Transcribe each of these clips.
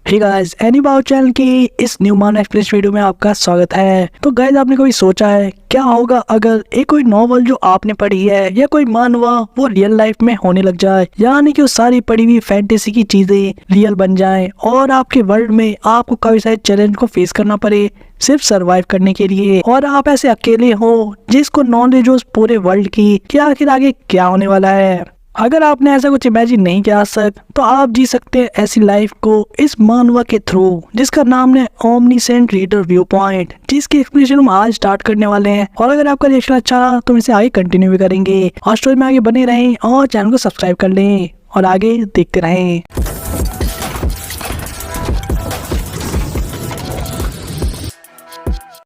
Hey guys, any बाओ channel की इस न्यू मान एक्सप्रेस वीडियो में आपका स्वागत है। तो गाइस, आपने कभी सोचा है क्या होगा अगर एक कोई नॉवल जो आपने पढ़ी है या कोई मानवा वो रियल लाइफ में होने लग जाए, यानी कि वो सारी पढ़ी हुई फैंटेसी की चीजें रियल बन जाएं और आपके वर्ल्ड में आपको काफी सारे चैलेंज को फेस करना पड़े सिर्फ सरवाइव करने के लिए, और आप ऐसे अकेले हो जिसको नॉलेज हो उस पूरे वर्ल्ड की कि आखिर आगे क्या होने वाला है। अगर आपने ऐसा कुछ इमेजिन नहीं किया आज तक, तो आप जी सकते हैं ऐसी लाइफ को इस मानवा के थ्रू जिसका नाम है ओमनीसेंट रीडर व्यू पॉइंट, जिसकी एक्सप्लेनेशन हम आज स्टार्ट करने वाले हैं। और अगर आपका रिएक्शन अच्छा रहा तो इसे आगे कंटिन्यू भी करेंगे और स्टोरी में आगे बने रहें और चैनल को सब्सक्राइब कर लें और आगे देखते रहें।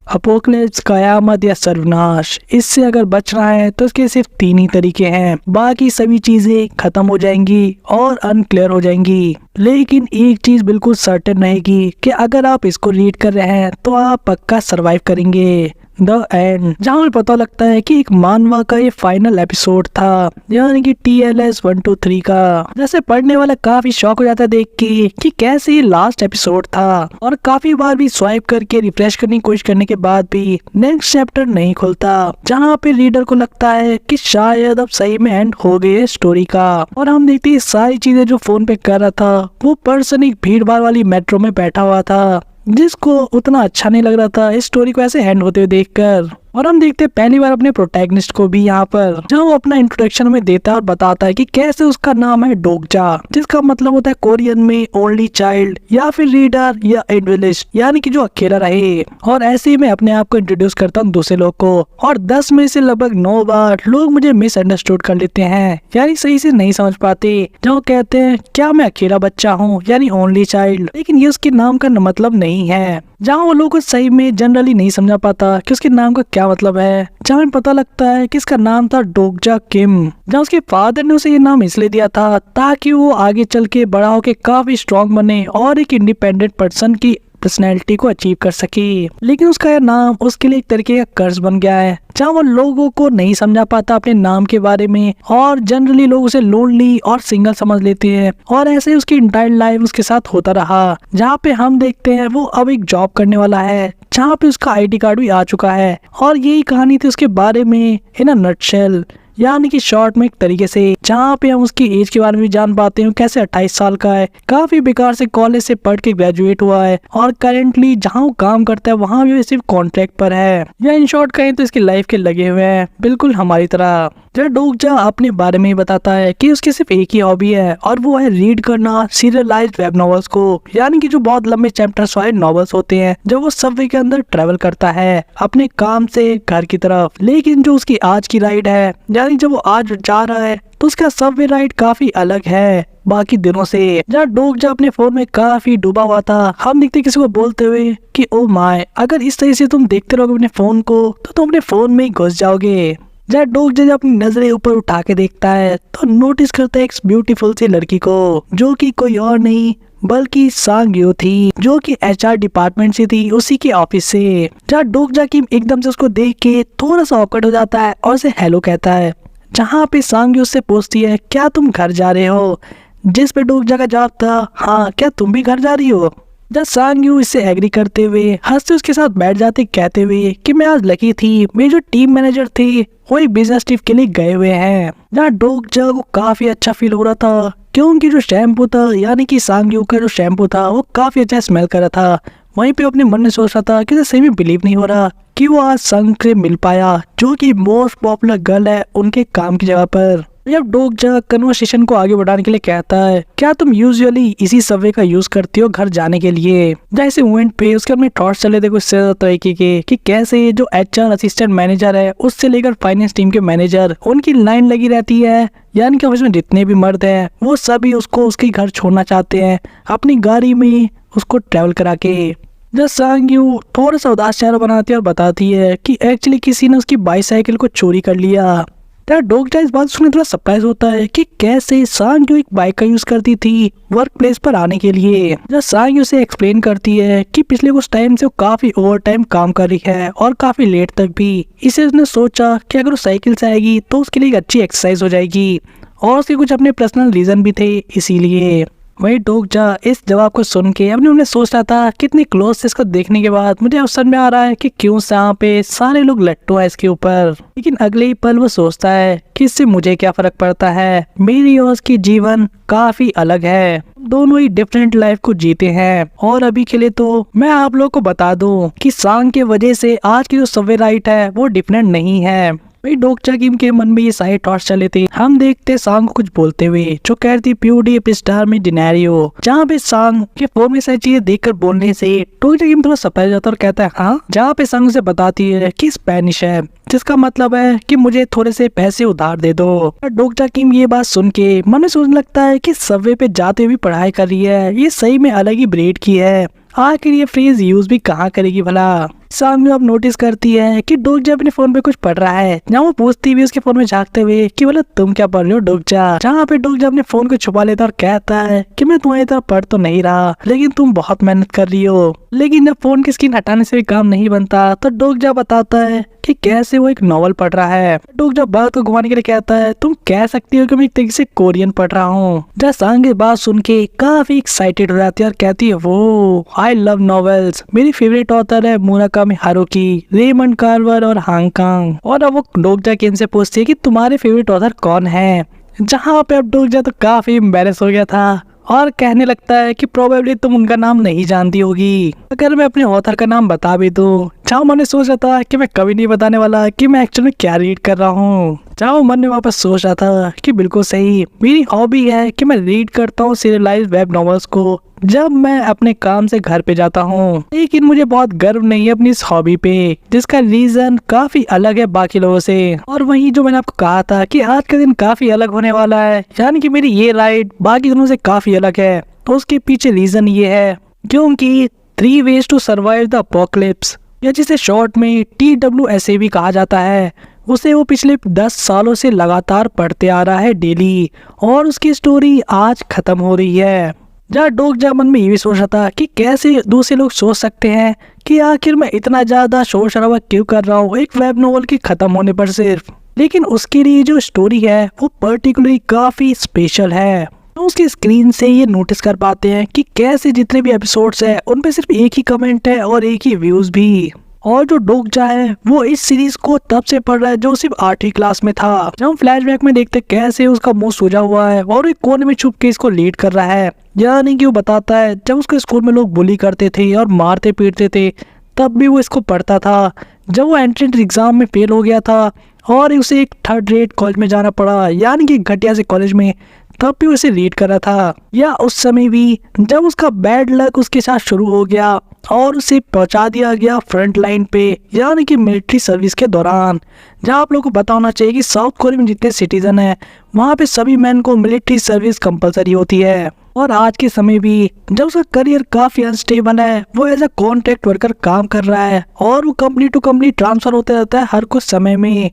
अपोकलिप्स, कयामत या सर्वनाश, इससे अगर बचना है तो इसके सिर्फ तीन ही तरीके हैं। बाकी सभी चीजें खत्म हो जाएंगी और अनक्लियर हो जाएंगी, लेकिन एक चीज बिल्कुल सर्टेन रहेगी कि अगर आप इसको रीड कर रहे हैं तो आप पक्का सरवाइव करेंगे। द एंड, जहाँ हमें पता लगता है कि एक मानवा का ये फाइनल एपिसोड था, यानी कि TLS 123 का। जैसे पढ़ने वाला काफी शॉक हो जाता है देख के कि कैसे ये लास्ट एपिसोड था, और काफी बार भी स्वाइप करके रिफ्रेश करने की कोशिश करने के बाद भी नेक्स्ट चैप्टर नहीं खुलता, जहाँ पे रीडर को लगता है कि शायद अब सही में एंड हो गई स्टोरी का। और हम देखते हैं सारी चीजें जो फोन पे कर रहा था वो पर्सन एक भीड़ भाड़ वाली मेट्रो में बैठा हुआ था, जिसको उतना अच्छा नहीं लग रहा था इस स्टोरी को ऐसे एंड होते हुए देखकर। और हम देखते हैं पहली बार अपने प्रोटैगनिस्ट को भी यहाँ पर, जहाँ वो अपना इंट्रोडक्शन में देता है और बताता है कि कैसे उसका नाम है डोगजा, जिसका मतलब होता है कोरियन में ओनली चाइल्ड या फिर रीडर या इनविलिस्ट, यानी कि जो अकेला रहे। और ऐसे ही मैं अपने आप को इंट्रोड्यूस करता हूँ दूसरे लोग को, और 10 में से लगभग 9 बार लोग मुझे मिसअंडरस्टूड कर लेते हैं, यानी सही से नहीं समझ पाते। जब वो कहते हैं क्या मैं अकेला बच्चा हूँ यानी ओनली चाइल्ड, लेकिन ये उसके नाम का मतलब नहीं है। जहाँ वो लोग सही में जनरली नहीं समझा पाता कि उसके नाम का क्या मतलब है, जहाँ पता लगता है कि इसका नाम था डोगजा किम, जहाँ उसके फादर ने उसे ये नाम इसलिए दिया था ताकि वो आगे चल के बड़ा होके काफी स्ट्रॉन्ग बने और एक इंडिपेंडेंट पर्सन की पर्सनैलिटी को अचीव कर सके। लेकिन उसका यह नाम उसके लिए एक तरीके का कर्ज बन गया है, जहाँ वो लोगों को नहीं समझा पाता अपने नाम के बारे में, और जनरली लोग उसे लोनली और सिंगल समझ लेते हैं। और ऐसे उसकी इंटायर लाइफ उसके साथ होता रहा, जहाँ पे हम देखते हैं वो अब एक जॉब करने वाला है, जहाँ पे उसका ID कार्ड भी आ चुका है। और यही कहानी थी उसके बारे में इन अ नटशेल, यानी कि शॉर्ट में एक तरीके से, जहाँ पे हम उसकी एज के बारे में भी जान पाते हैं। कैसे 28 साल का है, काफी बेकार से कॉलेज से पढ़ के ग्रेजुएट हुआ है, और करेंटली जहाँ वो काम करता है वहाँ भी सिर्फ कॉन्ट्रैक्ट पर है, या इन शॉर्ट कहें तो इसकी लाइफ के लगे हुए हैं बिल्कुल हमारी तरह। जब डोगजा अपने बारे में बताता है कि उसकी सिर्फ एक ही हॉबी है, और वो है रीड करना सीरियलाइज्ड वेब नॉवेल्स को, यानी कि जो बहुत लंबे चैप्टर्स वाले नॉवेल्स होते हैं, जब वो सबवे के अंदर ट्रेवल करता है अपने काम से घर की तरफ। लेकिन जो उसकी आज की राइड है, यानी जब वो आज जा रहा है, तो उसका सबवे राइड काफी अलग है बाकी दिनों से। जहाँ डोगजा अपने फोन में काफी डूबा हुआ था, हम देखते किसी को बोलते हुए कि ओ माय, अगर इस तरह से तुम देखते रहोगे अपने फोन को तो तुम अपने फोन में ही घुस जाओगे। जब डोगजा जब अपनी नजरें ऊपर उठा के देखता है तो नोटिस करता है एक ब्यूटीफुल सी लड़की को, जो कि कोई और नहीं बल्कि सांग्यो थी, जो कि HR डिपार्टमेंट से थी, उसी के ऑफिस से। जहाँ डोगजा की एकदम से उसको देख के थोड़ा सा ऑकवर्ड हो जाता है और उसे हेलो कहता है, जहाँ पे सांग्यो उससे पूछती है क्या तुम घर जा रहे हो, जिस पे डोगजा का जवाब था हाँ, क्या तुम भी घर जा रही हो। जब सांग्यू इससे एग्री करते हुए हंसते उसके साथ बैठ जाते, कहते हुए कि मैं आज लकी थी, मेरे जो टीम मैनेजर थे वो एक बिजनेस ट्रिप के लिए गए हुए हैं। जहाँ डोगजा को काफी अच्छा फील हो रहा था, क्योंकि जो शैम्पू था, यानी कि सांग्यू का जो शैम्पू था, वो काफी अच्छा स्मेल कर रहा था। वहीं पे अपने मन में सोच रहा था कि उसे सही में बिलीव नहीं हो रहा कि वो आज संग से मिल पाया, जो कि मोस्ट पॉपुलर गर्ल है उनके काम की जगह पर। जब डोगजा कन्वर्सेशन को आगे बढ़ाने के लिए कहता है क्या तुम यूजुअली इसी सबवे का यूज करती हो घर जाने के लिए, जैसे इवेंट पे उसके अपने थॉट्स चले थे कुछ तरीके के कि कैसे जो HR असिस्टेंट मैनेजर है उससे लेकर फाइनेंस टीम के मैनेजर, उनकी लाइन लगी रहती है, यानी कि ऑफिस में जितने भी मर्द हैं वो सभी उसको उसके घर छोड़ना चाहते हैं अपनी गाड़ी में उसको ट्रेवल करा के। जब सांग्यू थोड़ा सा उदास चेहरा बनाती है और बताती है कि एक्चुअली किसी ने उसकी बाईसाइकिल को चोरी कर लिया। डोगजा इस बात सुनकर थोड़ा सरप्राइज होता है कि कैसे सांग्यू एक बाइक का यूज करती थी वर्क प्लेस पर आने के लिए। जब सांग्यू से एक्सप्लेन करती है कि पिछले कुछ टाइम से वो काफी ओवर टाइम काम कर रही है और काफी लेट तक भी, इसे उसने सोचा कि अगर वो साइकिल से आएगी तो उसके लिए एक अच्छी एक्सरसाइज हो जाएगी, और उसके कुछ अपने पर्सनल रीजन भी थे इसीलिए। वही डोगजा इस जवाब को सुन के अपने उन्हें सोच रहा था कितनी क्लोज से इसको देखने के बाद मुझे अब समझ में आ रहा है कि क्यों यहाँ पे सारे लोग लट्टू है इसके ऊपर। लेकिन अगले ही पल वो सोचता है कि इससे मुझे क्या फर्क पड़ता है, मेरी और उसकी जीवन काफी अलग है, दोनों ही डिफरेंट लाइफ को जीते हैं। और अभी के लिए तो मैं आप लोग को बता दूं कि सांग के वजह से आज की जो सबवे राइट है वो डिफरेंट नहीं है। भाई डोगजा किम के मन में ये सारे थॉट्स चले थे। हम देखते सांग को कुछ बोलते हुए जो कहती प्यूडी स्टार में डिनेरियो, जहाँ पे सांग के फोन में सारी चीजें देखकर बोलने से डोगजा किम थोड़ा सरप्राइज जाता है और कहता है हाँ, जहाँ पे सांग से बताती है कि स्पेनिश है, जिसका मतलब है कि मुझे थोड़े से पैसे उधार दे दो। डोगजा किम ये बात सुन के मन में सोचने लगता है कि सबवे पे जाते हुए पढ़ाई कर रही है, ये सही में अलग ही ब्रेड की है, आखिर ये फ्रेज यूज भी कहाँ करेगी भला। सामने अब नोटिस करती है कि डोगजा अपने फोन पे कुछ पढ़ रहा है, जहाँ वो पूछती हुई उसके फोन में झांकते हुए कि बोले तुम क्या पढ़ रहे हो डोगजा, जहाँ पे डोगजा अपने फोन को छुपा लेता और कहता है कि मैं तुम्हारी तरह पढ़ तो नहीं रहा, लेकिन तुम बहुत मेहनत कर रही हो। लेकिन जब फोन की स्क्रीन हटाने से भी काम नहीं बनता तो डोगजा बताता है कि कैसे वो एक नॉवल पढ़ रहा है। डोगजा बात को घुमाने के लिए कहता है तुम कह सकती हो कि मैं एक तरीके से कोरियन पढ़ रहा हूँ। जब सांग ये बात सुन के काफी एक्साइटेड हो जाती है और कहती है वो आई लव नॉवेल्स, मेरी फेवरेट ऑथर है मुराकामी हारुकी, रेमंड कार्वर और हांगकांग। और अब वो डोगजा किम से पूछती है कि तुम्हारे फेवरेट ऑथर कौन है, जहाँ पे अब डोगजा तो काफी एम्बैरेस हो गया था और कहने लगता है कि प्रोबेबली तुम उनका नाम नहीं जानती होगी। अगर मैं अपने ऑथर का नाम बता भी दूं, जहाँ मैंने सोच रहा था कि मैं कभी नहीं बताने वाला कि मैं एक्चुअली में क्या रीड कर रहा हूँ, जहाँ मन में वापस सोच रहा था कि बिल्कुल सही, मेरी हॉबी है कि मैं रीड करता हूँ सीरियलाइज्ड वेब नॉवेल्स को जब मैं अपने काम से घर पे जाता हूँ। लेकिन मुझे बहुत गर्व नहीं है अपनी इस हॉबी पे, जिसका रीजन काफी अलग है बाकी लोगों से। और वही जो मैंने आपको कहा था कि आज का दिन काफी अलग होने वाला है, यानी कि मेरी ये राइड बाकी दिनों से काफी अलग है, तो उसके पीछे रीजन ये है क्योंकि 3 ways to survive the apocalypse, या जिसे शॉर्ट में TWSA भी कहा जाता है, उसे वो पिछले 10 सालों से लगातार पढ़ते आ रहा है डेली, और उसकी स्टोरी आज खत्म हो रही है। जहाँ डोगजा मन में ये भी सोच रहा था कि कैसे दूसरे लोग सोच सकते हैं कि आखिर मैं इतना ज्यादा शोर शराबा क्यों कर रहा हूँ एक वेब नॉवल के खत्म होने पर सिर्फ। लेकिन उसके लिए जो स्टोरी है वो पर्टिकुलरली काफी स्पेशल है। तो उसकी स्क्रीन से ये नोटिस कर पाते हैं कि कैसे जितने भी एपिसोड्स हैं उन पे सिर्फ एक ही कमेंट है और एक ही व्यूज भी। और जो डोगजा है वो इस सीरीज को तब से पढ़ रहा है जो सिर्फ 8वीं क्लास में था। जब हम फ्लैशबैक में देखते कैसे उसका मुंह सूजा हुआ है और एक कोने में छुप के इसको लीड कर रहा है, यानी कि वो बताता है जब उसको स्कूल में लोग बुली करते थे और मारते पीटते थे तब भी वो इसको पढ़ता था। जब वो एंट्रेंस एग्जाम में फेल हो गया था और उसे एक 3rd रेट कॉलेज में जाना पड़ा, यानी कि घटिया से कॉलेज में, तब भी उसे रीड कर रहा था। या उस समय भी जब उसका बैड लक उसके साथ शुरू हो गया और उसे पहुंचा दिया गया फ्रंट लाइन पे, यानी कि मिलिट्री सर्विस के दौरान, जहां आप लोगों को पता होना चाहिए कि साउथ कोरिया में जितने सिटीजन हैं वहां पे सभी मैन को मिलिट्री सर्विस कंपलसरी होती है। और आज के समय भी जब उसका करियर काफी अनस्टेबल है, वो एज अ कॉन्ट्रैक्ट वर्कर काम कर रहा है और वो कंपनी टू कंपनी ट्रांसफर होते रहता है हर कुछ समय में,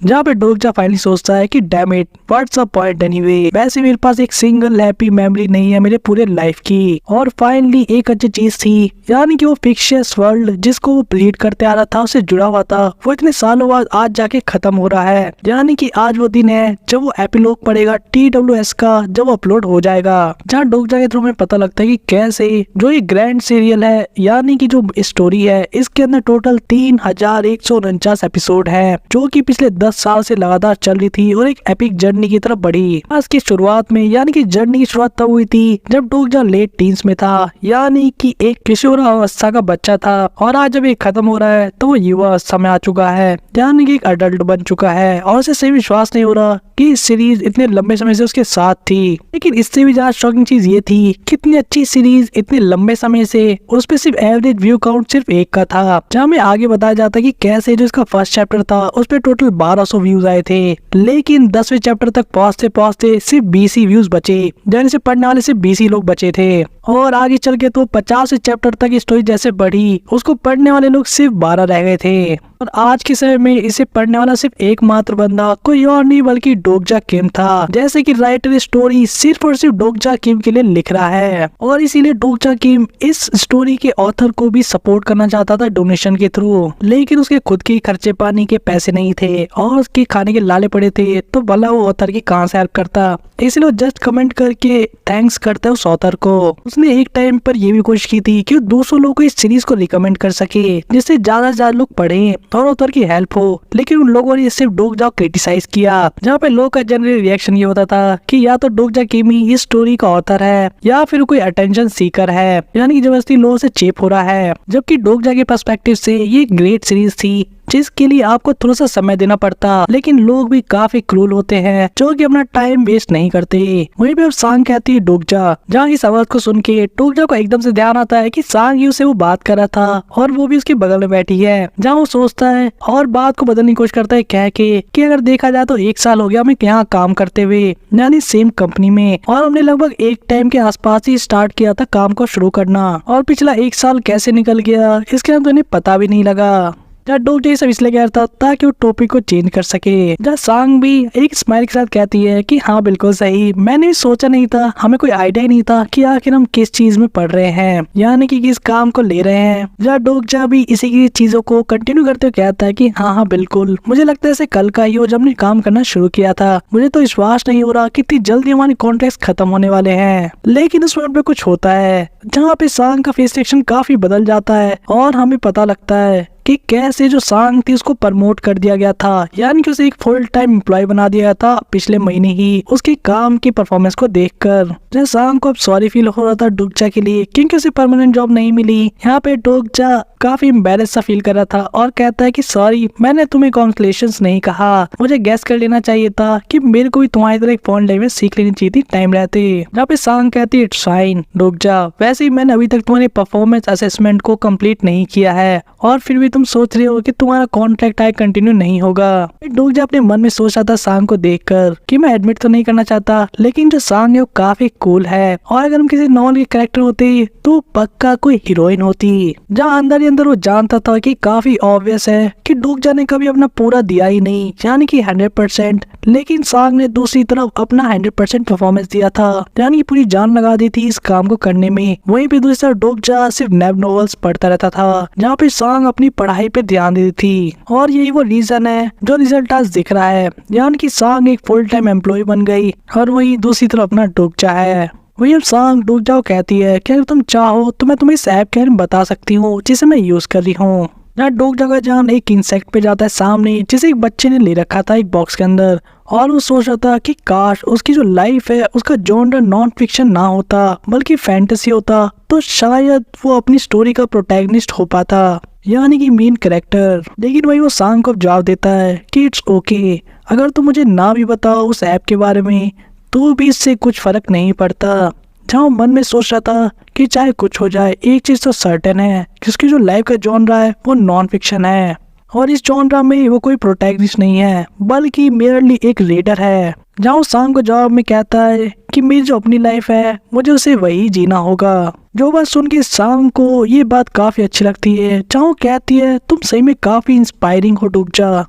जहाँ पे डोगजा फाइनली सोचता है कि damn it what's a point anyway, वैसे मेरे पास एक सिंगल हैप्पी मेमोरी नहीं है मेरे पूरे लाइफ की। और फाइनली एक अच्छी चीज थी, यानी कि वो फिक्शियस वर्ल्ड जिसको वो लीड करते आ रहा था उससे जुड़ा हुआ था, वो इतने सालों बाद आज जाके खत्म हो रहा है। यानी कि आज वो दिन है जब वो एपिलॉग पड़ेगा TWS का, जब वो अपलोड हो जाएगा, जहाँ डोगजा के थ्रू में पता लगता है कि कैसे जो ये ग्रैंड सीरियल है, यानी कि जो स्टोरी है, इसके अंदर टोटल 3149 एपिसोड है, जो कि पिछले 10 साल से लगातार चल रही थी और एक एपिक जर्नी की तरफ बढ़ी। आज की शुरुआत में, यानी कि जर्नी की शुरुआत तब हुई थी जब डोगजा लेट टीन्स में था, यानी कि एक किशोर अवस्था का बच्चा था, और आज जब ये खत्म हो रहा है तो वो युवा अवस्था में आ चुका है, यानी कि एक अडल्ट बन चुका है। और उसे सही विश्वास नहीं हो रहा कि इस सीरीज इतने लंबे समय से उसके साथ थी। लेकिन इससे भी ज्यादा शॉकिंग चीज ये थी कितनी अच्छी सीरीज इतने लंबे समय से उस पे सिर्फ एवरेज व्यू काउंट सिर्फ 1 का था, जहाँ में आगे बताया जाता है कि कैसे जो इसका फर्स्ट चैप्टर था उस पे टोटल 1200 व्यूज आए थे, लेकिन 10वें चैप्टर तक पहुंचते पहुंचते सिर्फ 20 ही व्यूज बचे, यानी से पढ़ने वाले सिर्फ 20 ही लोग बचे थे। और आगे चल के तो 50 चैप्टर तक स्टोरी जैसे बढ़ी, उसको पढ़ने वाले लोग सिर्फ 12 रह गए थे। और आज के समय में इसे पढ़ने वाला सिर्फ एकमात्र बंदा कोई और नहीं बल्कि डोकजा किम था। जैसे कि राइटर स्टोरी सिर्फ और सिर्फ डोकजा किम के लिए लिख रहा है, और इसीलिए डोकजा किम इस स्टोरी के ऑथर को भी सपोर्ट करना चाहता था डोनेशन के थ्रू, लेकिन उसके खुद के खर्चे पानी के पैसे नहीं थे और उसके खाने के लाले पड़े थे, तो भला वो ऑथर की कहां से हेल्प करता। इसलिए वो जस्ट कमेंट करके थैंक्स करता है उस ऑथर को। उसने एक टाइम पर ये भी कोशिश की थी कि वो 200 लोगों को इस सीरीज को रिकमेंड कर सके, जिससे ज्यादा से ज्यादा लोग पढ़े और ऑथर की हेल्प हो, लेकिन उन लोगों ने सिर्फ डोकजा क्रिटिसाइज किया, जहाँ पे लोगों का जनरल रिएक्शन ये होता था कि या तो डोकजा किम ही इस स्टोरी का ऑथर है या फिर कोई अटेंशन सीकर है, यानी कि जबरदस्ती लोगों से चेप हो रहा है। जबकि डोकजा के पर्सपेक्टिव से ये ग्रेट सीरीज थी जिसके लिए आपको थोड़ा सा समय देना पड़ता, लेकिन लोग भी काफी क्रूल होते हैं जो कि अपना टाइम वेस्ट नहीं करते। वहीं पे अब सांग कहती है डोकजा, जहाँ इस आवाज को सुन के डोकजा को एकदम से ध्यान आता है कि सांग ही उसे वो बात कर रहा था और वो भी उसके बगल में बैठी है। जहाँ वो सोचता है और बात को बदलने की कोशिश करता है कह के कि अगर देखा जाए तो 1 साल हो गया हमें यहाँ काम करते हुए, यानी सेम कंपनी में, और हमने लगभग एक टाइम के आसपास ही स्टार्ट किया था काम को शुरू करना, और पिछला 1 साल कैसे निकल गया इसके हम तो इन्हें पता भी नहीं लगा। जहाँ डोकजा सब इसलिए कह रहा था ताकि वो टॉपिक को चेंज कर सके। जहाँ सांग भी एक स्माइल के साथ कहती है कि हाँ बिल्कुल सही, मैंने भी सोचा नहीं था, हमें कोई आइडिया ही नहीं था कि आखिर हम किस चीज में पढ़ रहे हैं, यानी कि किस काम को ले रहे हैं। जहाँ डोकजा भी इसी की चीजों को कंटिन्यू करते हुए कहता है कि हाँ बिल्कुल, मुझे लगता है ऐसे कल का ही हो जब हमने काम करना शुरू किया था, मुझे तो विश्वास नहीं हो रहा कितनी जल्दी हमारे कॉन्ट्रैक्ट खत्म होने वाले हैं। लेकिन उस मोमेंट पे कुछ होता है जहाँ पे सांग का फेस एक्शन काफी बदल जाता है और हमें पता लगता है कि कैसे जो सांग थी उसको प्रमोट कर दिया गया था, यानी कि उसे एक फुल टाइम एम्प्लॉय बना दिया था पिछले महीने ही उसके काम की परफॉर्मेंस को देखकर। जैसे सांग को अब सॉरी फील हो रहा था डोकजा के लिए क्योंकि उसे परमानेंट जॉब नहीं मिली। यहाँ पे डोकजा काफी एम्बैरेस सा फील कर रहा था और कहता है कि सॉरी, मैंने तुम्हें कॉन्ग्रेचुलेशंस नहीं कहा, मुझे गैस कर लेना चाहिए था कि मेरे को भी तुम्हारी तरह एक फॉरेन लैंग्वेज सीख लेनी चाहिए थी टाइम रहते। जहाँ पे सांग कहती है इट्स फाइन डोकजा, वैसे ही मैंने अभी तक तुम्हारे परफॉर्मेंस असेसमेंट को कंप्लीट नहीं किया है और फिर भी तुम सोच रहे हो कि तुम्हारा कॉन्ट्रैक्ट आगे कंटिन्यू नहीं होगा। डोकजा अपने मन में सोच रहा था सांग को देखकर कि मैं एडमिट तो नहीं करना चाहता, लेकिन जो सांग है वो काफी कूल है और अगर हम किसी नॉन के कैरेक्टर होते तो पक्का कोई हीरोइन होती। जहाँ अंदर ही अंदर वो जानता था कि काफी ऑब्वियस है कि डोकजा ने कभी अपना पूरा दिया ही नहीं, यानी कि 100%, लेकिन सांग ने दूसरी तरफ अपना 100% परफॉर्मेंस दिया था, यानी कि पूरी जान लगा दी थी इस काम को करने में। वहीं पे दूसरी तरफ डोकजा सिर्फ नेब नॉवेल्स पढ़ता रहता था, जहाँ पे सांग अपनी पढ़ाई पे ध्यान देती थी, और यही वो रीजन है जो रिजल्ट आज दिख रहा है, यानी कि सांग एक फुल टाइम एम्प्लॉय बन गई और वही दूसरी तरफ अपना डोकजा है। वही अब सांग डोकजा को कहती है कि अगर तुम चाहो तो मैं तुम्हें इस ऐप के बारे में बता सकती हूँ जिसे मैं यूज कर रही हूँ। जहाँ डोकजा का ध्यान एक इंसेक्ट पे जाता है सामने, जिसे एक बच्चे ने ले रखा था एक बॉक्स के अंदर, और वो सोच रहा था कि काश उसकी जो लाइफ है उसका जॉनर नॉन फिक्शन ना होता बल्कि फैंटेसी होता, तो शायद वो अपनी स्टोरी का प्रोटैगनिस्ट हो पाता, यानी कि मेन कैरेक्टर। लेकिन वही वो सांग को जवाब देता है कि इट्स ओके, अगर तुम मुझे ना भी बताओ उस ऐप के बारे में तो भी इससे कुछ फर्क नहीं पड़ता। जहाँ मन में सोच रहा था कि चाहे कुछ हो जाए एक चीज तो सर्टेन है कि उसकी जो लाइफ का जॉनरा है वो नॉन फिक्शन है, और इस जॉनरा में वो कोई प्रोटैगनिस्ट नहीं है बल्कि मेयरली एक रीडर है। जहाँ वो सांग को जवाब में कहता है कि मेरी जो अपनी लाइफ है मुझे उसे वही जीना होगा। जो बात सुन के सांग को ये बात काफी अच्छी लगती है, जहाँ वो कहती है तुम सही में काफी इंस्पायरिंग हो डोकजा।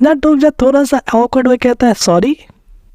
ना डोकजा थोड़ा सा ऑकवर्ड हुए कहता है सॉरी।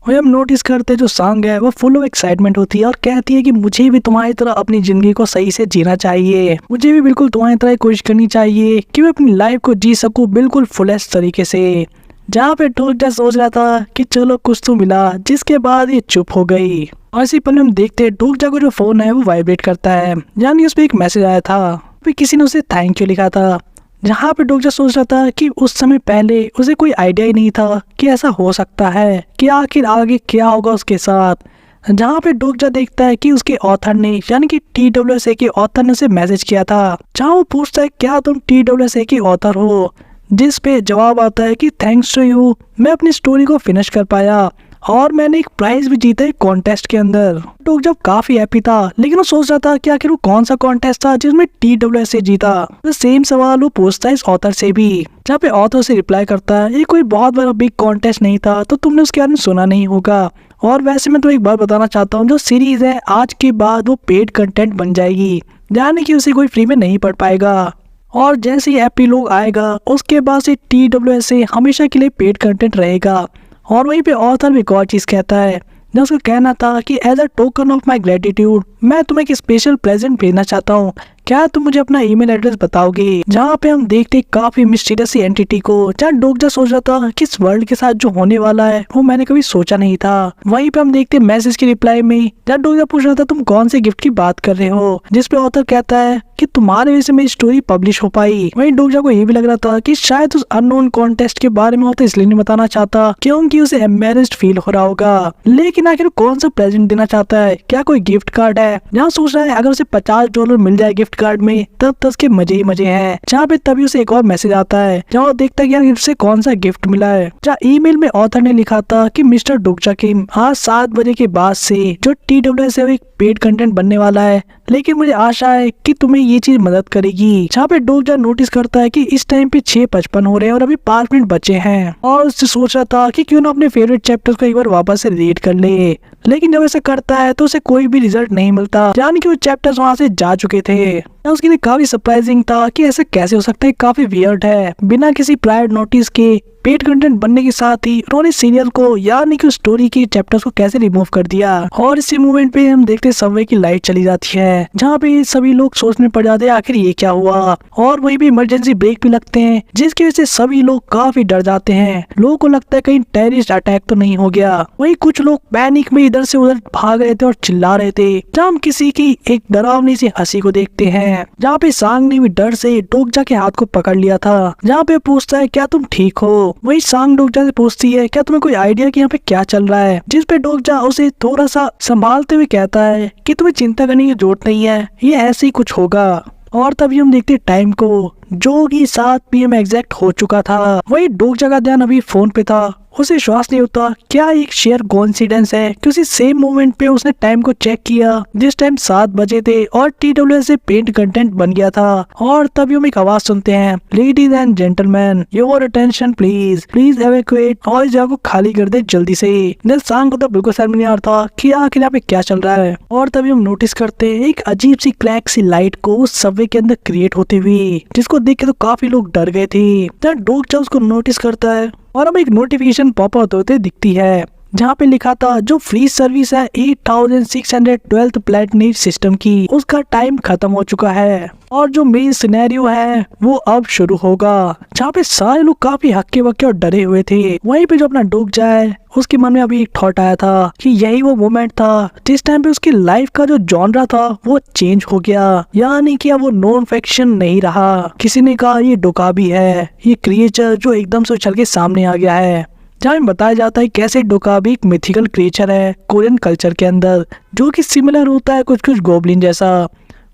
और हम नोटिस करते जो सांग है वो फुल ऑफ एक्साइटमेंट होती है और कहती है कि मुझे भी तुम्हारी तरह अपनी जिंदगी को सही से जीना चाहिए, मुझे भी बिल्कुल तुम्हारी तरह कोशिश करनी चाहिए कि मैं अपनी लाइफ को जी सकूं बिल्कुल फुलेस्ट तरीके से। जहाँ पे डोकजा सोच रहा था कि चलो कुछ तो मिला, जिसके बाद ये चुप हो गई। और इसी पल हम देखते हैं डोकजा को जो फोन है वो वाइब्रेट करता है, यानी उस पर एक मैसेज आया था, फिर किसी ने उसे थैंक यू लिखा था। जहाँ पे डोकजा सोच रहा था कि उस समय पहले उसे कोई आइडिया ही नहीं था कि ऐसा हो सकता है कि आखिर आगे क्या होगा उसके साथ। जहाँ पे डोकजा देखता है कि उसके ऑथर ने, यानी कि TWSA के ऑथर ने उसे मैसेज किया था, जहाँ वो पूछता है क्या तुम TWSA के ऑथर हो, जिस पे जवाब आता है कि थैंक्स टू यू मैं अपनी स्टोरी को फिनिश कर पाया और मैंने एक प्राइज भी जीता एक कॉन्टेस्ट के अंदर। डोकजा काफी हैप्पी था, लेकिन वो सोच रहा था कि आखिर वो कौन सा कॉन्टेस्ट था जिसमें TWSA जीता। तो सेम सवाल वो पूछता है इस ऑथर से भी, जहाँ पे ऑथर से रिप्लाई करता है ये कोई बहुत बड़ा बिग कॉन्टेस्ट नहीं था तो तुमने उसके बारे में सुना नहीं होगा, और वैसे मैं तो एक बात बताना चाहता हूँ, जो सीरीज है आज के बाद वो पेड कंटेंट बन जाएगी, यानी कि उसे कोई फ्री में नहीं पढ़ पाएगा। और जैसे ही एपिलॉग आएगा उसके बाद से TWS हमेशा के लिए पेड कंटेंट रहेगा। और वहीं पे ऑथर भी एक और चीज़ कहता है, जब उसका कहना था कि as a token of my gratitude मैं तुम्हें एक स्पेशल प्रेजेंट भेजना चाहता हूँ, क्या तुम मुझे अपना ईमेल एड्रेस बताओगे। जहाँ पे हम देखते काफी मिस्टीरियस एंटिटी को, जहाँ डोगजा सोच रहा था कि इस वर्ल्ड के साथ जो होने वाला है वो मैंने कभी सोचा नहीं था। वहीं पे हम देखते मैसेज के रिप्लाई में जहाँ डोगजा पूछ रहा था तुम कौन से गिफ्ट की बात कर रहे हो, जिसपे ऑथर कहता है कि तुम्हारे वजह से मेरी स्टोरी पब्लिश हो पाई। वहीं डोगजा को ये भी लग रहा था कि शायद उस अननोन कॉन्टेस्ट के बारे में ऑथर इसलिए नहीं बताना चाहता क्योंकि उसे एम्बेरेस्ड फील हो रहा होगा। लेकिन आखिर कौन सा प्रेजेंट देना चाहता है, क्या कोई गिफ्ट कार्ड है। जहाँ सोच रहा है अगर उसे $50 मिल जाए गिफ्ट कार्ड में तब तो उसके मजे ही मजे हैं। जहाँ पे तभी उसे एक और मैसेज आता है जहाँ वो देखता है कि यार इससे कौन सा गिफ्ट मिला है। जहाँ ईमेल में ऑथर ने लिखा था कि मिस्टर डोगजा किम आज 7 बजे के बाद से जो TWS है वो एक पेड कंटेंट बनने वाला है, लेकिन मुझे आशा है कि तुम्हें ये चीज मदद करेगी। जहाँ पे डोगजा नोटिस करता है कि इस टाइम पे 6:55 हो रहे हैं और अभी 5 मिनट बचे हैं और उससे सोच रहा था कि क्यों ना अपने फेवरेट चैप्टर्स को एक बार वापस से रीड कर ले। लेकिन जब ऐसा करता है तो उसे कोई भी रिजल्ट नहीं मिलता, यानी कि वो चैप्टर्स वहाँ से जा चुके थे। उसके लिए काफी सरप्राइजिंग था कि ऐसा कैसे हो सकता है, काफी वियर्ड है। बिना किसी प्रायर नोटिस के पेड कंटेंट बनने के साथ ही उन्होंने सीरियल को यानी कि स्टोरी की चैप्टर्स को कैसे रिमूव कर दिया। और इसी मूवमेंट पे हम देखते सबवे की लाइट चली जाती है, जहाँ पे सभी लोग सोचने पड़ जाते हैं आखिर ये क्या हुआ। और वहीं भी इमरजेंसी ब्रेक भी लगते हैं जिसकी वजह से सभी लोग काफी डर जाते हैं। लोगों को लगता है कहीं टेररिस्ट अटैक तो नहीं हो गया। वहीं कुछ लोग पैनिक में इधर से उधर भाग रहे थे और चिल्ला रहे थे। जहाँ हम किसी की एक डरावनी सी हंसी को देखते हैं, जहाँ पे सांग ने भी डर से डोगजा के हाथ को पकड़ लिया था। जहाँ पे पूछता है क्या तुम ठीक हो। वही सांग डोगजा से पूछती है क्या तुम्हें कोई आइडिया कि यहाँ पे क्या चल रहा है, जिस पे डोगजा उसे थोड़ा सा संभालते हुए कहता है कि तुम्हें चिंता करने की जरूरत नहीं है, ये ऐसे ही कुछ होगा। और तभी हम देखते टाइम को जो कि 7 PM एग्जैक्ट हो चुका था। वही डोगजा का ध्यान अभी फोन पे था, उसे विश्वास नहीं होता क्या एक शेयर कोइंसिडेंस है कि उसी सेम मोमेंट पे उसने टाइम को चेक किया जिस टाइम 7 बजे थे और TWS से पेड कंटेंट बन गया था। और तभी हम एक आवाज सुनते हैं, ladies and gentleman your attention please please evacuate, और इस जगह को खाली कर दे जल्दी से। सांग को तो बिल्कुल समझ नहीं आ रहा था कि आखिर यहाँ पे क्या चल रहा है। और तभी हम नोटिस करते हैं एक अजीब सी क्रैक सी लाइट को उस सबवे के अंदर क्रिएट होते हुए, जिसको देख के तो काफी लोग डर गए थे। जब डोगजा उसको नोटिस करता है और हमें एक नोटिफिकेशन पॉप अप होते दिखती है जहाँ पे लिखा था जो फ्री सर्विस है 8612 प्लैनेट सिस्टम की, उसका टाइम खत्म हो चुका है और जो मेन सिनेरियो है वो अब शुरू होगा। जहाँ पे सारे लोग काफी हक्के बक्के और डरे हुए थे। वहीं पे जो अपना डोगजा है उसके मन में अभी एक थॉट आया था कि यही वो मोमेंट था जिस टाइम पे उसकी लाइफ का जो जॉनरा था वो चेंज हो गया, यानी कि अब वो नॉन फिक्शन नहीं रहा। किसी ने कहा ये डोकाबी है, ये क्रिएचर जो एकदम से उछल के सामने आ गया है। जहाँ में बताया जाता है कैसे डोकाबी एक मिथिकल क्रिएचर है कोरियन कल्चर के अंदर, जो कि सिमिलर होता है कुछ कुछ गोबलिन जैसा।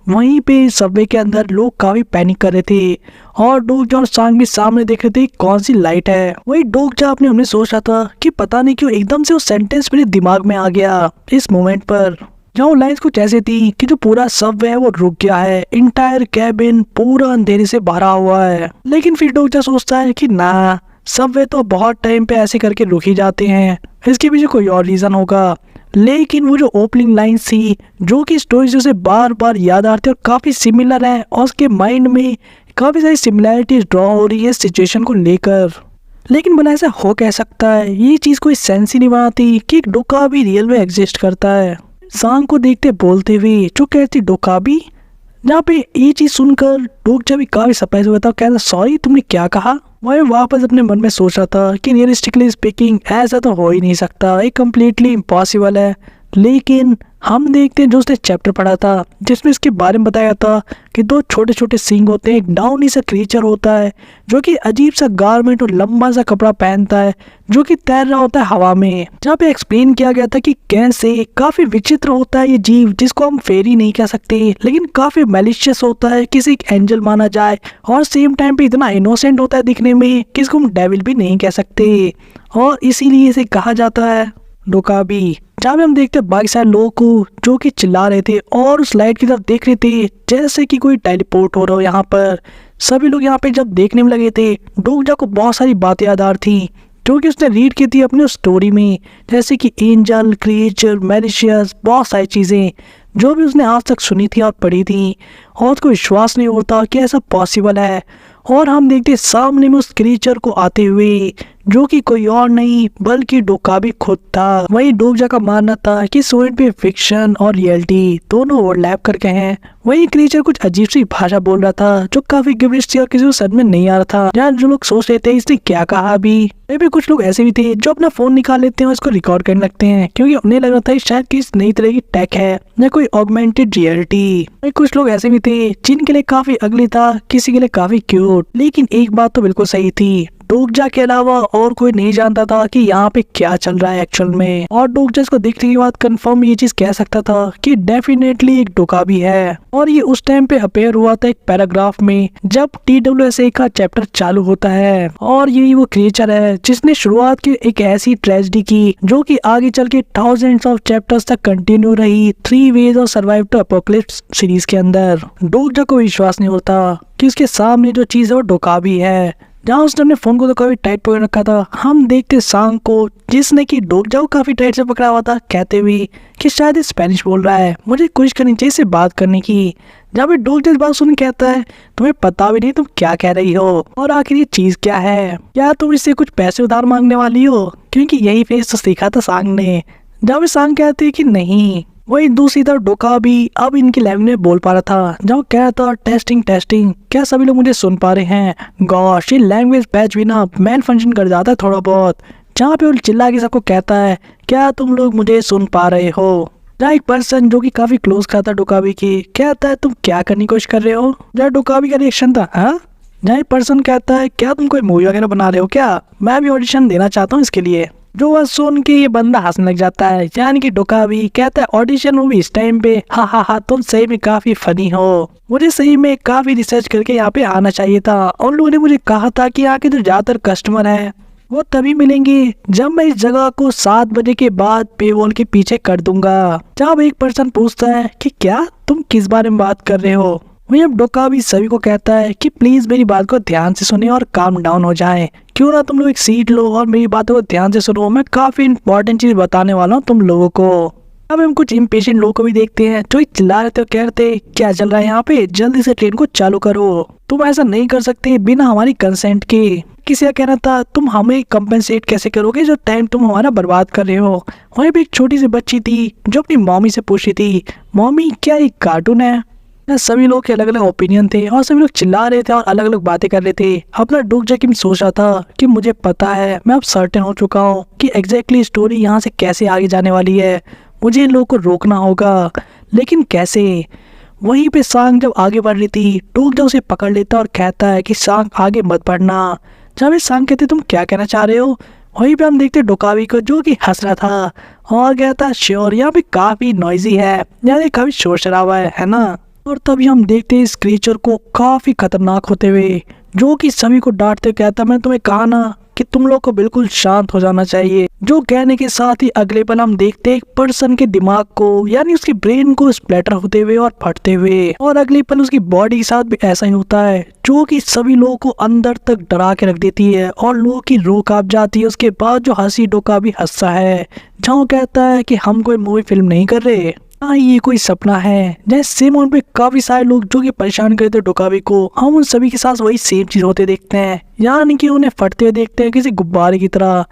वहीं पे सबवे के अंदर लोग काफी पैनिक कर रहे थे और डोगजा और सांग भी सामने देख रहे थे कौन सी लाइट है। वही डोगजा अपने हमने सोच रहा था कि पता नहीं क्यों एकदम से वो सेंटेंस मेरे दिमाग में आ गया इस मोमेंट पर, जहाँ लाइन्स कुछ ऐसे थी कि जो पूरा सबवे है वो रुक गया है, इंटायर कैबिन पूरा अंधेरे से भरा हुआ है। लेकिन फिर डोगजा सोचता है कि ना, सबवे तो बहुत टाइम पे ऐसे करके रुक ही जाते हैं, इसके पीछे कोई और रीजन होगा। लेकिन वो जो ओपनिंग लाइन्स थी जो कि स्टोरीज उसे बार बार याद आती है और काफी सिमिलर है और उसके माइंड में काफी सारी सिमिलैरिटीज ड्रॉ हो रही है सिचुएशन को लेकर। लेकिन भला ऐसा हो कह सकता है, ये चीज कोई सेंस ही नहीं बनाती कि एक डोकाबी रियल में एग्जिस्ट करता है। सांग को देखते बोलते हुए जो कहती डोकाबी, जहाँ पे ये चीज सुनकर डोगजा भी काफी सरप्राइज हुआ था, कहता सॉरी तुमने क्या कहा। वह वापस अपने मन में सोच रहा था कि रियलिस्टिकली स्पीकिंग ऐसा तो हो ही नहीं सकता, ये कम्प्लीटली इम्पॉसिबल है। लेकिन हम देखते हैं जो उसने चैप्टर पढ़ा था जिसमें इसके बारे में बताया था कि 2 छोटे छोटे सींग होते हैं, एक डाउनी सा क्रीचर होता है जो कि अजीब सा गारमेंट और लंबा सा कपड़ा पहनता है जो कि तैर रहा होता है हवा में। जहाँ पे एक्सप्लेन किया गया था कि कैसे काफी विचित्र होता है ये जीव, जिसको हम फेरी नहीं कह सकते लेकिन काफी मैलिशियस होता है, किसी एक एंजल माना जाए, और सेम टाइम पे इतना इनोसेंट होता है दिखने में कि इसको हम डेविल भी नहीं कह सकते, और इसीलिए इसे कहा जाता है डोकाबी। जहाँ पे हम देखते बाकी सारे लोगों को जो कि चिल्ला रहे थे और उस लाइट की तरफ देख रहे थे जैसे कि कोई टेलीपोर्ट हो रहा हो। यहाँ पर सभी लोग यहाँ पे जब देखने में लगे थे, डोगजा को बहुत सारी बातें याद आ रही थी जो कि उसने रीड की थी अपनी स्टोरी में, जैसे कि एंजल, क्रिएचर, मैलिशियस, बहुत सारी चीज़ें जो भी उसने आज तक सुनी थी और पढ़ी थी, और उसको विश्वास नहीं होता कि ऐसा पॉसिबल है। और हम देखते सामने में उस क्रिएचर को आते हुए, जो कि कोई और नहीं बल्कि डोकाबी खुद था। वही डोकजा का मानना था कि सोएन पे फिक्शन और रियलिटी दोनों ओवरलैप करके हैं। वही क्रिएचर कुछ अजीब सी भाषा बोल रहा था जो काफी गिबरिश थी और किसी को समझ में नहीं आ रहा था। यार जो लोग सोच रहे थे इसने क्या कहा अभी, भी कुछ लोग ऐसे भी थे जो अपना फोन निकाल लेते हैं और इसको रिकॉर्ड करने लगते हैं, क्योंकि उन्हें लग रहा था शायद किस नई तरह की टेक है या कोई ऑगमेंटेड रियलिटी। कुछ लोग ऐसे भी थे जिनके लिए काफी अगली था, किसी के लिए काफी क्यूट। लेकिन एक बात तो बिल्कुल सही थी, डोकजा के अलावा और कोई नहीं जानता था कि यहाँ पे क्या चल रहा है एक्चुअल में। और डोकजा को देखने के बाद कंफर्म ये चीज कह सकता था कि डेफिनेटली एक डोकाबी है। और ये उस टाइम पे अपेयर हुआ था एक पैराग्राफ में जब TWSA का चैप्टर चालू होता है। और यही वो क्रिएचर है जिसने शुरुआत की एक ऐसी ट्रेजेडी की जो कि आगे चल के थाउजेंड्स ऑफ चैप्टर्स तक कंटिन्यू रही 3 ways of survive to apocalypse series के अंदर। डोकजा को विश्वास नहीं होता कि उसके सामने जो चीज है वो डोकाबी है। जहाँ उसने अपने फोन को तो काफी टाइट पकड़ रखा था, हम देखते सांग को जिसने कि डोकजा को काफी टाइट से पकड़ा हुआ था, कहते हुए कि शायद ये स्पेनिश बोल रहा है, मुझे कोशिश करनी चाहिए इससे बात करने की। जहाँ पे डोकजा इस बात सुन कहता है तुम्हें पता भी नहीं तुम क्या कह रही हो, और आखिर ये चीज क्या है, क्या तुम इससे कुछ पैसे उधार मांगने वाली हो, क्योंकि यही फेस तो सीखा था सांग ने। जहाँ पे सांग कहते है कि नहीं। वही दूसरी तरफ डोका भी अब इनकी लैंग्वेज में बोल पा रहा था, जहाँ कह रहा था टेस्टिंग टेस्टिंग, क्या सभी लोग मुझे सुन पा रहे हैं। गॉश, ये लैंग्वेज पैच भी ना मैन फंक्शन कर जाता है थोड़ा बहुत। जहाँ पे वो चिल्ला के सबको कहता है क्या तुम लोग मुझे सुन पा रहे हो। जहाँ एक पर्सन जो कि काफी क्लोज था डोकाबी की कहता है तुम क्या करने की कोशिश कर रहे हो। जहाँ डोकाबी का रिएक्शन था हाँ। जहाँ एक पर्सन कहता है क्या तुम कोई मूवी वगैरह बना रहे हो क्या, मैं भी ऑडिशन देना चाहता हूँ इसके लिए। जो वह सुन के ये बंदा हंसने लग जाता है, यानी कि डोकाबी कहता है ऑडिशन मूवी इस टाइम पे, हा हा हा तुम सही में काफी फनी हो, मुझे सही में काफी रिसर्च करके यहाँ पे आना चाहिए था। और लोगों ने मुझे कहा था कि यहाँ के जो ज्यादातर कस्टमर है वो तभी मिलेंगे जब मैं इस जगह को 7 बजे के बाद पे वॉल के पीछे कर दूंगा। जब एक पर्सन पूछता है कि क्या तुम किस बारे में बात कर रहे हो, वही अब डोकाबी सभी को कहता है कि प्लीज मेरी बात को ध्यान से सुने और काम डाउन हो जाए, क्यों ना तुम लोग एक सीट लो और मेरी बातों को ध्यान से सुनो, मैं काफी इंपॉर्टेंट चीज बताने वाला हूँ तुम लोगों को। अब हम कुछ इम्पेशेंट लोगों को भी देखते हैं जो चिल्ला रहे थे, कह रहे थे क्या चल रहा है यहाँ पे, जल्दी से ट्रेन को चालू करो, तुम ऐसा नहीं कर सकते बिना हमारी कंसेंट के। किसी का कहना था तुम हमें कंपेंसेट कैसे करोगे जो टाइम तुम हमारा बर्बाद कर रहे हो। वहीं पे एक छोटी सी बच्ची थी जो अपनी मम्मी से पूछ रही थी मम्मी क्या एक कार्टून है। सभी लोग के अलग अलग ओपिनियन थे और सभी लोग चिल्ला रहे थे और अलग अलग बातें कर रहे थे। अपना डोकजा किम सोच रहा था कि मुझे पता है, मैं अब सर्टेन हो चुका हूँ कि एग्जैक्टली स्टोरी यहाँ से कैसे आगे जाने वाली है, मुझे इन लोगों को रोकना होगा, लेकिन कैसे। वहीं पे सांग जब आगे बढ़ रही थी डोकजा उसे पकड़ लेता और कहता है कि सांग आगे मत बढ़ना। जब सांग कहते तुम क्या कहना चाह रहे हो, वहीं पे हम देखते डोकाबी को जो कि हंस रहा था और कहता श्योर यहाँ पे काफी नॉइजी है, यानी काफी शोर शराबा है ना। और तभी हम देखते हैं इस क्रिएचर को काफी खतरनाक होते हुए जो कि सभी को डांटते कहता मैं तुम्हें कहा ना कि तुम लोग को बिल्कुल शांत हो जाना चाहिए। जो कहने के साथ ही अगले पल हम देखते एक पर्सन के दिमाग को यानी उसकी ब्रेन को स्प्लेटर होते हुए और फटते हुए, और अगले पल उसकी बॉडी के साथ भी ऐसा ही होता है जो कि सभी लोगों को अंदर तक डरा के रख देती है और लोगों की रूह कांप जाती है। उसके बाद जो हंसी डोका भी हंसता है जहाँ कहता है कि हम कोई मूवी फिल्म नहीं कर रहे, हाँ ये कोई सपना है। जैसे सेम उन पे काफी सारे लोग जो कि परेशान करते थे डोकाबी को, हम उन सभी के साथ वही सेम चीज होते देखते हैं, यानी कि उन्हें फटते हुए देखते हैं किसी गुब्बारे की तरह।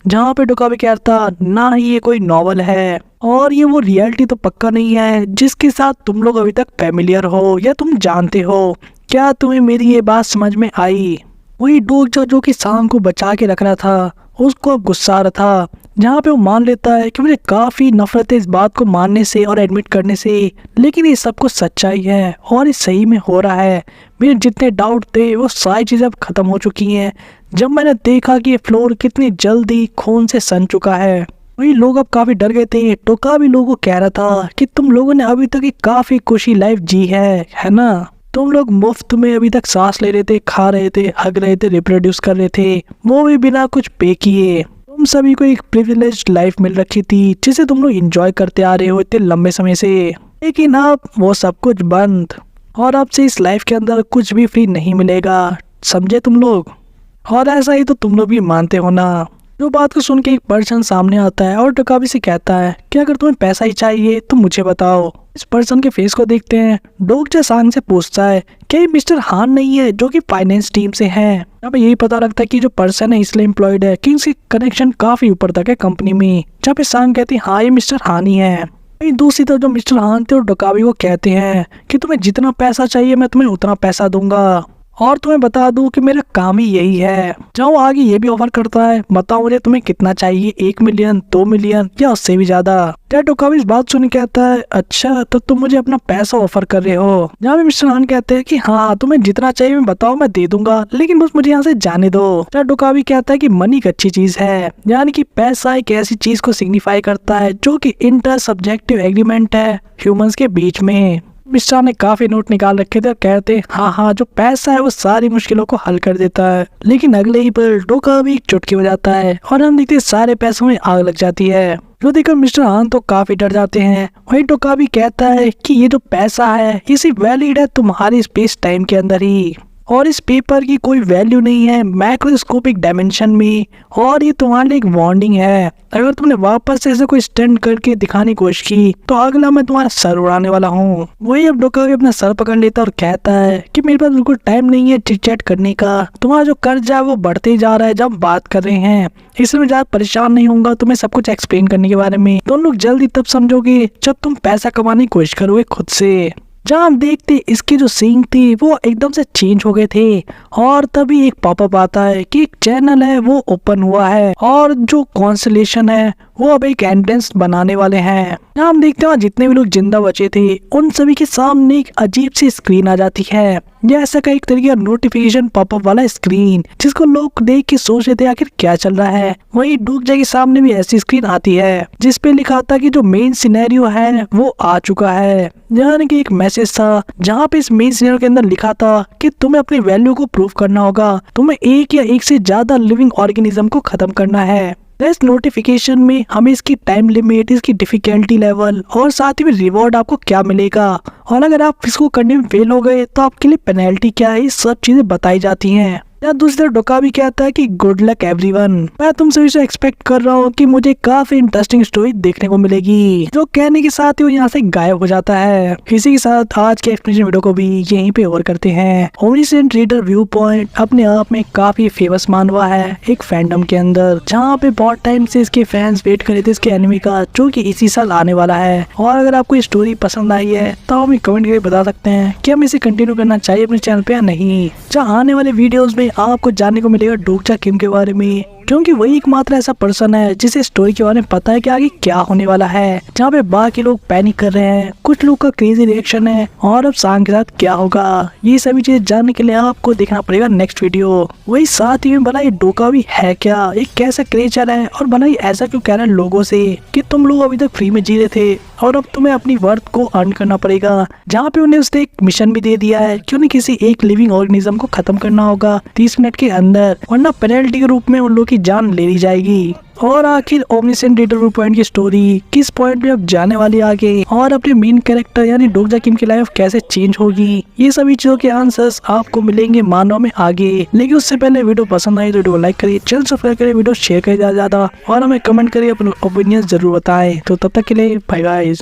जहाँ पे डोकाबी कहता ना ही ये कोई नॉवल है और ये वो रियलिटी तो पक्का नहीं है जिसके साथ तुम लोग अभी तक फेमिलियर हो या तुम जानते हो। क्या तुम्हें मेरी ये बात समझ में आई। वही डोकजा जो कि सांग को बचा के रख रहा था उसको अब गुस्सा आ रहा था, जहाँ पे वो मान लेता है कि मुझे काफी नफरत है इस बात को मानने से और एडमिट करने से, लेकिन ये सब कुछ सच्चाई है और ये सही में हो रहा है। मेरे जितने डाउट थे वो सारी चीजें अब खत्म हो चुकी हैं जब मैंने देखा कि ये फ्लोर कितनी जल्दी खून से सन चुका है। वही लोग अब काफी डर गए थे। डोकाबी लोगों को कह रहा था कि तुम लोगों ने अभी तक एक काफी खुशी लाइफ जी है ना, तुम लोग मुफ्त में अभी तक सांस ले रहे थे, खा रहे थे, हग रहे थे, रिप्रोड्यूस कर रहे थे, वो भी बिना कुछ पे किए। तुम सभी को एक प्रिविलेज्ड लाइफ मिल रखी थी जिसे तुम लोग एंजॉय करते आ रहे हो इतने लंबे समय से, लेकिन अब वो सब कुछ बंद और अब से इस लाइफ के अंदर कुछ भी फ्री नहीं मिलेगा, समझे तुम लोग। और ऐसा ही तो तुम लोग भी मानते हो ना। जो बात को सुन के एक पर्सन सामने आता है और डोकाबी से कहता है कि अगर तुम्हें पैसा ही चाहिए तो मुझे बताओ। इस पर्सन के फेस को देखते हैं। डोकजा सांग से पूछता है क्या ये मिस्टर हान नहीं है जो कि फाइनेंस टीम से है। यहाँ पे यही पता लगता है कि जो पर्सन है इसलिए एम्प्लॉयड है कि उसकी कनेक्शन काफी ऊपर तक है कंपनी में। जहाँ पे सांग कहती है हाँ ये मिस्टर हान ही है। वहीं दूसरी तरफ जो मिस्टर हान थे और डोकाबी को कहते हैं कि तुम्हें जितना पैसा चाहिए मैं तुम्हें उतना पैसा दूंगा और तुम्हें बता दूं कि मेरा काम ही यही है। जाओ आगे ये भी ऑफर करता है बताओ मुझे तुम्हें कितना चाहिए 1 मिलियन 2 मिलियन या उससे भी ज्यादा। डोकाबी इस बात सुन के कहता है अच्छा तो तुम मुझे अपना पैसा ऑफर कर रहे हो। जहाँ भी मिस्टर हान कहते हैं कि हाँ तुम्हें जितना चाहिए मैं बताओ मैं दे दूंगा लेकिन बस मुझे यहाँ से जाने दो। डोकाबी कहता है कि मनी एक अच्छी चीज है यानी कि पैसा एक ऐसी चीज को सिग्निफाई करता है जो कि इंटर सब्जेक्टिव एग्रीमेंट है ह्यूमंस के बीच में। मिस्टर ने काफी नोट निकाल रखे थे और कहते हाँ जो पैसा है वो सारी मुश्किलों को हल कर देता है। लेकिन अगले ही पल डोकाबी एक चुटकी बजाता है और हम देखते सारे पैसों में आग लग जाती है। जो देखकर मिस्टर हान तो काफी डर जाते हैं। वही डोकाबी कहता है कि ये जो पैसा है ये सिर्फ वैलिड है तुम्हारी स्पेस टाइम के अंदर ही और इस पेपर की कोई वैल्यू नहीं है मैक्रोस्कोपिक डायमेंशन में और ये तुम्हारे लिए एक वार्निंग है। अगर तुमने वापस से ऐसे कोई स्टंट करके दिखाने की कोशिश की तो अगला मैं तुम्हारा सर उड़ाने वाला हूँ। वही अब डोकाबी अपना सर पकड़ लेता और कहता है कि मेरे पास बिल्कुल टाइम नहीं है चिट चैट करने का। तुम्हारा जो कर्ज है वो बढ़ते ही जा रहा है जब हम बात कर रहे हैं इसलिए मैं ज्यादा परेशान नहीं होऊंगा तुम्हें सब कुछ एक्सप्लेन करने के बारे में। तुम लोग जल्दी तब समझोगे जब तुम पैसा कमाने की कोशिश करोगे खुद से। जहाँ हम देखते इसके जो सीन थी वो एकदम से चेंज हो गए थे और तभी एक पॉपअप आता है कि एक चैनल है वो ओपन हुआ है और जो कॉन्स्टलेशन है वो अब एक एंट्रेंस बनाने वाले हैं। जहाँ हम देखते हैं जितने भी लोग जिंदा बचे थे उन सभी के सामने एक अजीब सी स्क्रीन आ जाती है जैसा का एक तरीके का नोटिफिकेशन पॉपअप वाला स्क्रीन जिसको लोग देख के सोच रहे थे आखिर क्या चल रहा है। वहीं डोकजा के सामने भी ऐसी स्क्रीन आती है जिसपे लिखा था कि जो मेन सिनेरियो है वो आ चुका है। यानी कि एक मैसेज था जहाँ पे इस मेन सिनेरियो के अंदर लिखा था कि तुम्हें अपनी वैल्यू को प्रूव करना होगा, तुम्हें एक या एक से ज्यादा लिविंग ऑर्गेनिज्म को खत्म करना है। इस नोटिफिकेशन में हमें इसकी टाइम लिमिट, इसकी डिफिकल्टी लेवल और साथ ही में रिवॉर्ड आपको क्या मिलेगा और अगर आप इसको करने में फेल हो गए तो आपके लिए पेनल्टी क्या है, ये सब चीजें बताई जाती हैं। या दूसरी तरफ डोकाबी कहता है कि गुड लक एवरीवन। मैं तुमसे इसे एक्सपेक्ट कर रहा हूँ कि मुझे काफी इंटरेस्टिंग स्टोरी देखने को मिलेगी। जो कहने के साथ ही वो यहाँ से गायब हो जाता है। इसी के साथ आज के एक्सप्लेनेशन वीडियो को भी यहीं पे ओवर करते हैं। ओमनीसेंट रीडर व्यू पॉइंट अपने आप में काफी फेमस मान हुआ है एक फैंडम के अंदर, जहाँ पे बहुत टाइम से इसके फैंस वेट कर रहे थे इसके एनिमे का जो कि इसी साल आने वाला है। और अगर आपको ये स्टोरी पसंद आई है तो हमें कमेंट करके बता सकते हैं कि हम इसे कंटिन्यू करना चाहिए अपने चैनल पे या नहीं। जहाँ आने वाले वीडियोस में आपको जानने को मिलेगा डोकजा किम के बारे में, क्योंकि वही एकमात्र ऐसा पर्सन है जिसे स्टोरी के बारे में पता है कि आगे क्या होने वाला है। जहाँ पे बाकी लोग पैनिक कर रहे हैं, कुछ लोग का क्रेजी रिएक्शन है और अब सांग के साथ क्या होगा, ये सभी चीजें जानने के लिए आपको देखना पड़ेगा नेक्स्ट वीडियो। वही साथ ही में भला ये डोकाबी है क्या, एक कैसा क्रिएचर है और भला ऐसा क्यों कह रहा है लोगों से कि तुम लोग अभी तक फ्री में जी रहे थे और अब तुम्हें अपनी वर्थ को अर्न करना पड़ेगा। जहाँ पे उन्हें उसने एक मिशन भी दे दिया है कि उन्हें किसी एक लिविंग ऑर्गेनिज्म को खत्म करना होगा 30 मिनट के अंदर, वरना पेनल्टी के रूप में उन लोगों की जान ले ली जाएगी। और आखिर ओमनीसेंट रीडर व्यू पॉइंट की स्टोरी किस पॉइंट पे अब जाने वाली आगे और अपने मेन कैरेक्टर यानी डोकजा किम की लाइफ कैसे चेंज होगी, ये सभी चीजों के आंसर्स आपको मिलेंगे मानो में आगे। लेकिन उससे पहले वीडियो पसंद आई तो वीडियो लाइक करिए, चैनल सब्सक्राइब करिए, वीडियो शेयर करिए ज्यादा और हमें कमेंट करिए, अपने ओपिनियन जरूर बताएं। तो तब तक के लिए बाय गाइस।